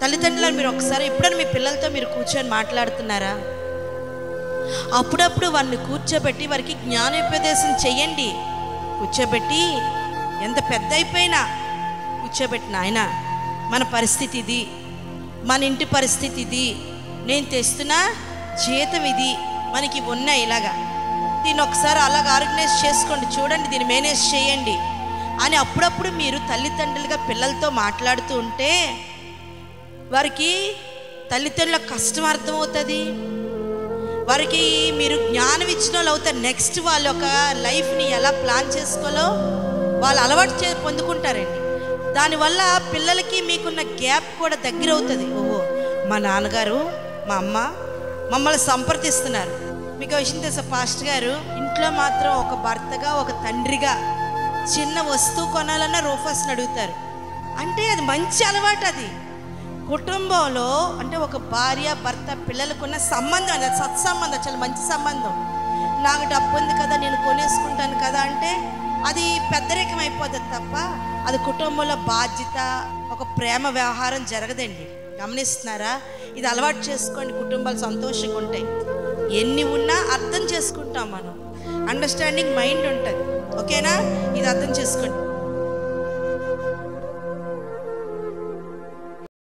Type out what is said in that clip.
తల్లిదండ్రులను మీరు ఒకసారి ఎప్పుడైనా మీ పిల్లలతో మీరు కూర్చొని మాట్లాడుతున్నారా? అప్పుడప్పుడు వారిని కూర్చోబెట్టి వారికి జ్ఞానోపదేశం చెయ్యండి. కూర్చోబెట్టి ఎంత పెద్ద అయిపోయినా కూర్చోబెట్టి, నాయన మన పరిస్థితి ఇది, మన ఇంటి పరిస్థితి ఇది, నేను తెస్తున్న జీతం ఇది, మనకి ఉన్నాయి ఇలాగా, దీన్ని ఒకసారి అలాగ ఆర్గనైజ్ చేసుకోండి, చూడండి దీన్ని మేనేజ్ చేయండి అని అప్పుడప్పుడు మీరు తల్లిదండ్రులుగా పిల్లలతో మాట్లాడుతూ ఉంటే వారికి తల్లిదండ్రుల కష్టం అర్థమవుతుంది. వారికి మీరు జ్ఞానం ఇచ్చిన వాళ్ళు అవుతారు. నెక్స్ట్ వాళ్ళ ఒక లైఫ్ని ఎలా ప్లాన్ చేసుకోవాలో వాళ్ళు అలవాటు పొందుకుంటారండి. దానివల్ల పిల్లలకి మీకున్న గ్యాప్ కూడా దగ్గర అవుతుంది. ఓహో, మా నాన్నగారు మా అమ్మ మమ్మల్ని సంప్రదిస్తున్నారు. మీకు విషయం తెలుసా పాస్టర్ గారు, ఇంట్లో మాత్రం ఒక భర్తగా ఒక తండ్రిగా చిన్న వస్తువు కొనాలన్నా రూఫస్ని అడుగుతారు. అంటే అది మంచి అలవాటు. అది కుటుంబంలో అంటే ఒక భార్య భర్త పిల్లలకున్న సంబంధం, అది సత్సంబంధం, చాలా మంచి సంబంధం. నాకు డబ్బు ఉంది కదా నేను కొనేసుకుంటాను కదా అంటే అది పెద్దరికం అయిపోతుంది తప్ప అది కుటుంబంలో బాధ్యత, ఒక ప్రేమ వ్యవహారం జరగదండి. గమనిస్తున్నారా? ఇది అలవాటు చేసుకోండి, కుటుంబాలు సంతోషంగా ఉంటాయి. ఎన్ని ఉన్నా అర్థం చేసుకుంటాం మనం, అండర్స్టాండింగ్ మైండ్ ఉంటుంది. ఓకేనా? ఇది అర్థం చేసుకోండి.